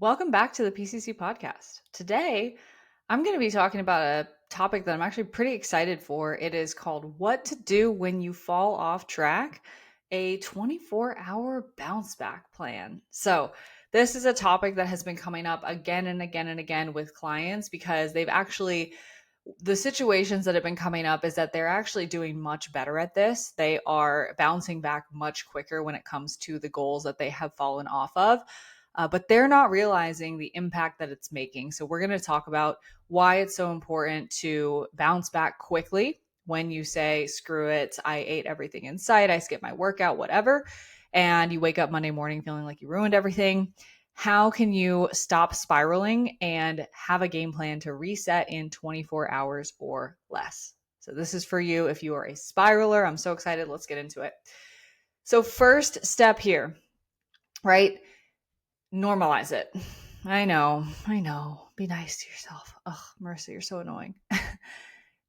Welcome back to the PCC podcast. Today, I'm going to be talking about a topic that I'm actually pretty excited for. It is called What to Do When You Fall Off Track, a 24-hour bounce back plan. So, this is a topic that has been coming up again and again and again with clients because the situations that have been coming up is that they're actually doing much better at this. They are bouncing back much quicker when it comes to the goals that they have fallen off of. But they're not realizing the impact that it's making. So, we're going to talk about why it's so important to bounce back quickly when you say, screw it, I ate everything in sight, I skipped my workout, whatever, and you wake up Monday morning feeling like you ruined everything. How can you stop spiraling and have a game plan to reset in 24 hours or less? So, this is for you if you are a spiraler. I'm so excited. Let's get into it. So, first step here, right? Normalize it. I know. Be nice to yourself. Ugh, Marissa, you're so annoying.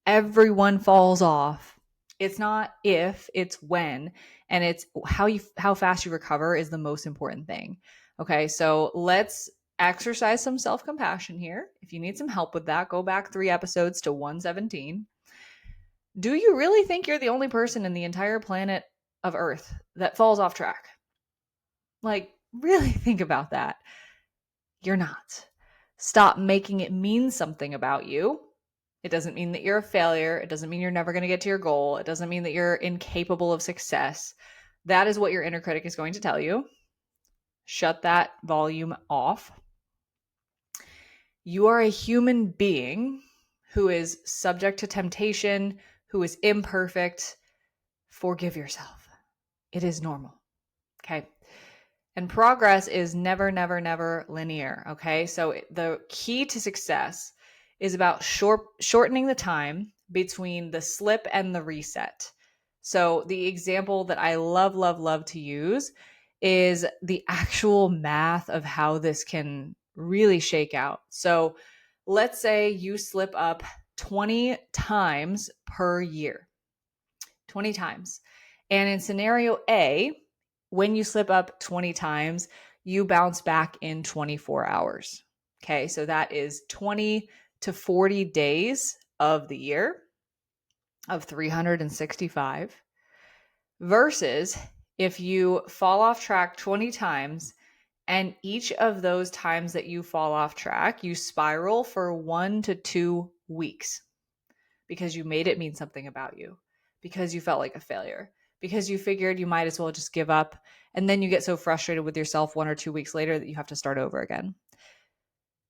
Everyone falls off. It's not if, it's when, and it's how fast you recover is the most important thing. Okay, so let's exercise some self-compassion here. If you need some help with that, go back 3 episodes to 117. Do you really think you're the only person in the entire planet of Earth that falls off track? Like, really think about that. You're not. Stop making it mean something about you. It doesn't mean that you're a failure. It doesn't mean you're never going to get to your goal. It doesn't mean that you're incapable of success. That is what your inner critic is going to tell you. Shut that volume off. You are a human being who is subject to temptation, who is imperfect. Forgive yourself. It is normal. Okay. And progress is never, never, never linear. Okay. So the key to success is about shortening the time between the slip and the reset. So the example that I love, love, love to use is the actual math of how this can really shake out. So let's say you slip up 20 times per year, 20 times. And in scenario A, when you slip up 20 times, you bounce back in 24 hours. Okay, so that is 20 to 40 days of the year of 365 versus if you fall off track 20 times and each of those times that you fall off track, you spiral for 1 to 2 weeks because you made it mean something about you, because you felt like a failure, because you figured you might as well just give up. And then you get so frustrated with yourself 1 or 2 weeks later that you have to start over again.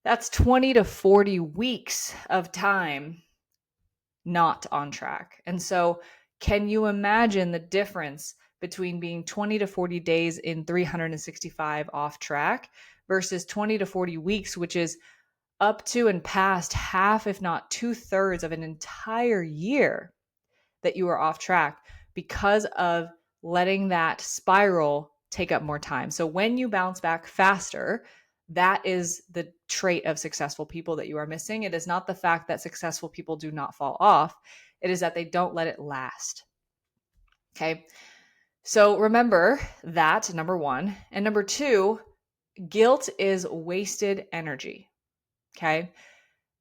That's 20 to 40 weeks of time not on track. And so, can you imagine the difference between being 20 to 40 days in 365 off track versus 20 to 40 weeks, which is up to and past half, if not 2/3 of an entire year that you are off track because of letting that spiral take up more time. So when you bounce back faster, that is the trait of successful people that you are missing. It is not the fact that successful people do not fall off. It is that they don't let it last. Okay. So remember that, number one. And number two, guilt is wasted energy. Okay.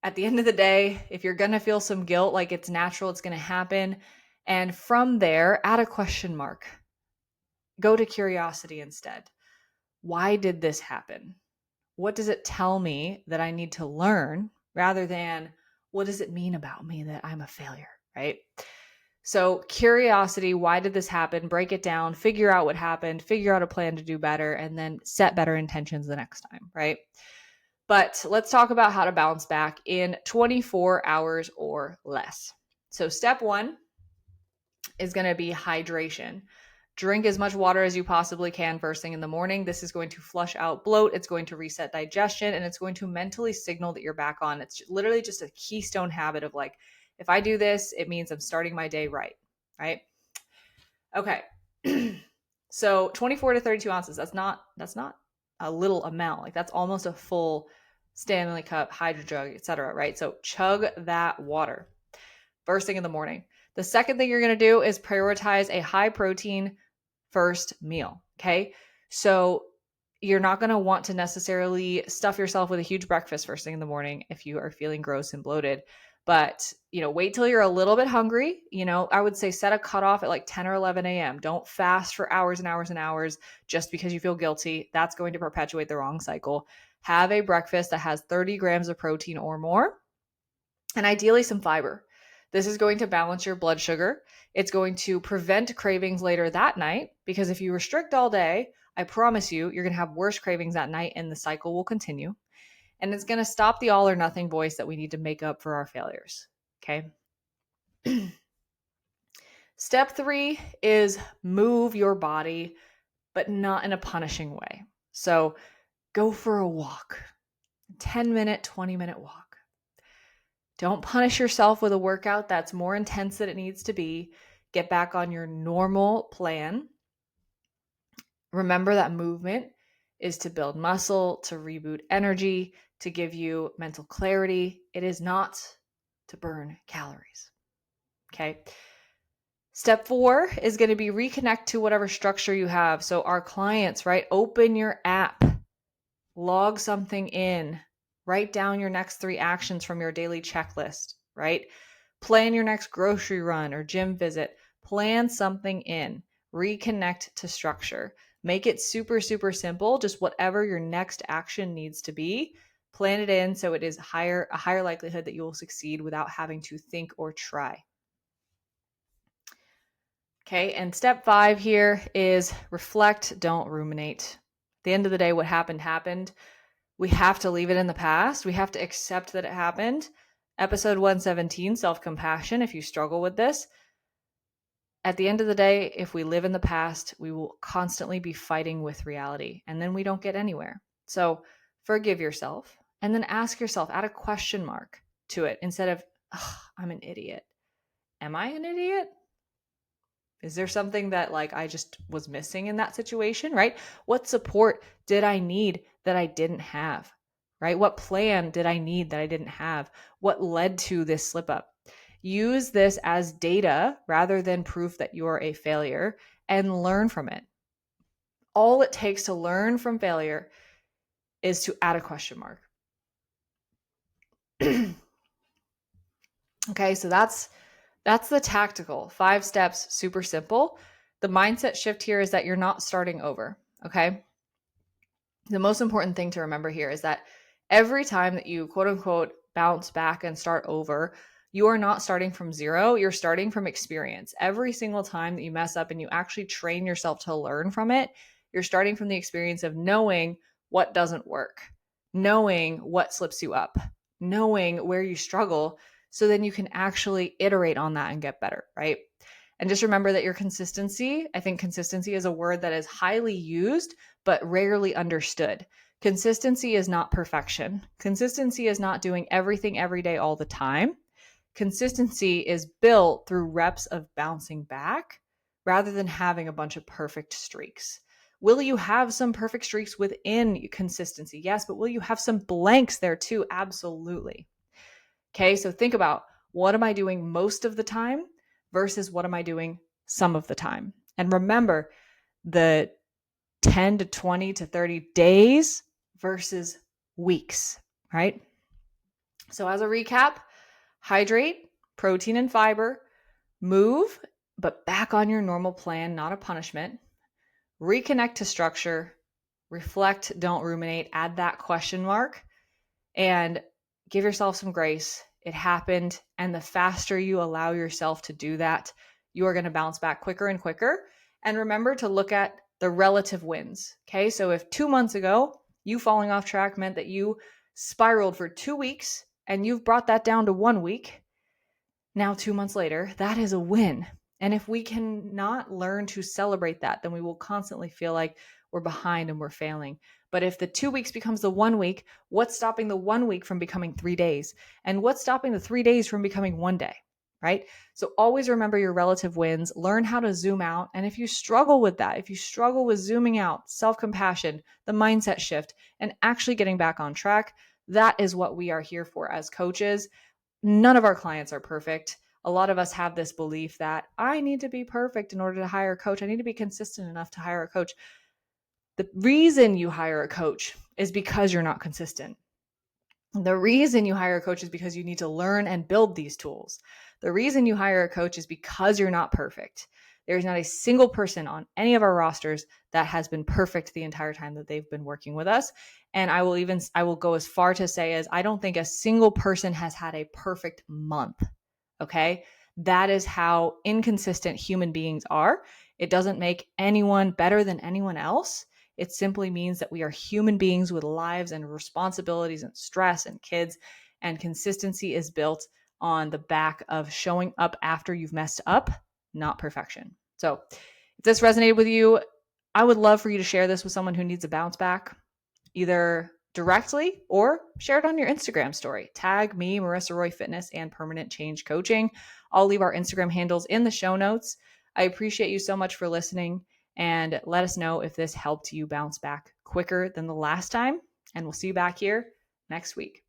At the end of the day, if you're going to feel some guilt, like it's natural, it's going to happen. And from there, add a question mark. Go to curiosity instead. Why did this happen? What does it tell me that I need to learn rather than what does it mean about me that I'm a failure, right? So curiosity, why did this happen? Break it down, figure out what happened, figure out a plan to do better, and then set better intentions the next time, right? But let's talk about how to bounce back in 24 hours or less. So step one is going to be hydration. Drink as much water as you possibly can first thing in the morning. This is going to flush out bloat. It's going to reset digestion, and it's going to mentally signal that you're back on. It's literally just a keystone habit of like, if I do this, it means I'm starting my day right, right? Okay. So 24 to 32 ounces, that's not a little amount. Like that's almost a full Stanley cup, hydro jug, etc. Right? So chug that water first thing in the morning. The second thing you're going to do is prioritize a high protein first meal. Okay. So You're not going to want to necessarily stuff yourself with a huge breakfast first thing in the morning if you are feeling gross and bloated. But, wait till you're a little bit hungry. I would say set a cutoff at like 10 or 11 a.m. Don't fast for hours and hours and hours just because you feel guilty. That's going to perpetuate the wrong cycle. Have a breakfast that has 30 grams of protein or more, and ideally some fiber. This is going to balance your blood sugar. It's going to prevent cravings later that night, because if you restrict all day, I promise you're going to have worse cravings that night and the cycle will continue. And it's going to stop the all or nothing voice that we need to make up for our failures. Okay. Step 3 is move your body, but not in a punishing way. So go for a walk, 10-minute, 20-minute walk. Don't punish yourself with a workout that's more intense than it needs to be. Get back on your normal plan. Remember that movement is to build muscle, to reboot energy, to give you mental clarity. It is not to burn calories. Okay. Step 4 is going to be reconnect to whatever structure you have. So our clients, right? Open your app, log something in, write down your next 3 actions from your daily checklist, right? Plan your next grocery run or gym visit. Plan something in. Reconnect to structure. Make it super, super simple. Just whatever your next action needs to be, plan it in so it is a higher likelihood that you will succeed without having to think or try. Okay, and step 5 here is reflect, don't ruminate. At the end of the day, what happened. We have to leave it in the past. We have to accept that it happened. Episode 117, self-compassion, if you struggle with this. At the end of the day, if we live in the past, we will constantly be fighting with reality, and then we don't get anywhere. So forgive yourself, and then ask yourself, add a question mark to it instead of, I'm an idiot. Am I an idiot? Is there something that I just was missing in that situation, right? What support did I need that I didn't have, right? What plan did I need that I didn't have? What led to this slip up? Use this as data rather than proof that you're a failure, and learn from it. All it takes to learn from failure is to add a question mark. Okay, so that's the tactical 5 steps, super simple. The mindset shift here is that you're not starting over, okay? The most important thing to remember here is that every time that you quote unquote bounce back and start over, you are not starting from zero. You're starting from experience. Every single time that you mess up and you actually train yourself to learn from it, you're starting from the experience of knowing what doesn't work, knowing what slips you up, knowing where you struggle, so then you can actually iterate on that and get better, right? And just remember that your consistency, I think consistency is a word that is highly used, but rarely understood. Consistency is not perfection. Consistency is not doing everything every day all the time. Consistency is built through reps of bouncing back rather than having a bunch of perfect streaks. Will you have some perfect streaks within consistency? Yes, but will you have some blanks there too? Absolutely. Okay, so think about, what am I doing most of the time versus what am I doing some of the time? And remember, the 10 to 20 to 30 days versus weeks, right? So as a recap, hydrate, protein and fiber, move, but back on your normal plan, not a punishment. Reconnect to structure, reflect, don't ruminate, add that question mark, and give yourself some grace. It happened. And the faster you allow yourself to do that, you are going to bounce back quicker and quicker. And remember to look at the relative wins. Okay. So if 2 months ago, you falling off track meant that you spiraled for 2 weeks and you've brought that down to 1 week, now 2 months later, that is a win. And if we cannot learn to celebrate that, then we will constantly feel like we're behind and we're failing. But if the 2 weeks becomes the 1 week, what's stopping the 1 week from becoming 3 days? And what's stopping the 3 days from becoming 1 day, right? So always remember your relative wins, learn how to zoom out. And if you struggle with that, if you struggle with zooming out, self-compassion, the mindset shift, and actually getting back on track, that is what we are here for as coaches. None of our clients are perfect. A lot of us have this belief that I need to be perfect in order to hire a coach. I need to be consistent enough to hire a coach. The reason you hire a coach is because you're not consistent. The reason you hire a coach is because you need to learn and build these tools. The reason you hire a coach is because you're not perfect. There's not a single person on any of our rosters that has been perfect the entire time that they've been working with us. And I will go as far to say as I don't think a single person has had a perfect month. Okay? That is how inconsistent human beings are. It doesn't make anyone better than anyone else. It simply means that we are human beings with lives and responsibilities and stress and kids, and consistency is built on the back of showing up after you've messed up, not perfection. So if this resonated with you, I would love for you to share this with someone who needs a bounce back, either directly or share it on your Instagram story. Tag me, Marissa Roy Fitness and Permanent Change Coaching. I'll leave our Instagram handles in the show notes. I appreciate you so much for listening, and let us know if this helped you bounce back quicker than the last time. And we'll see you back here next week.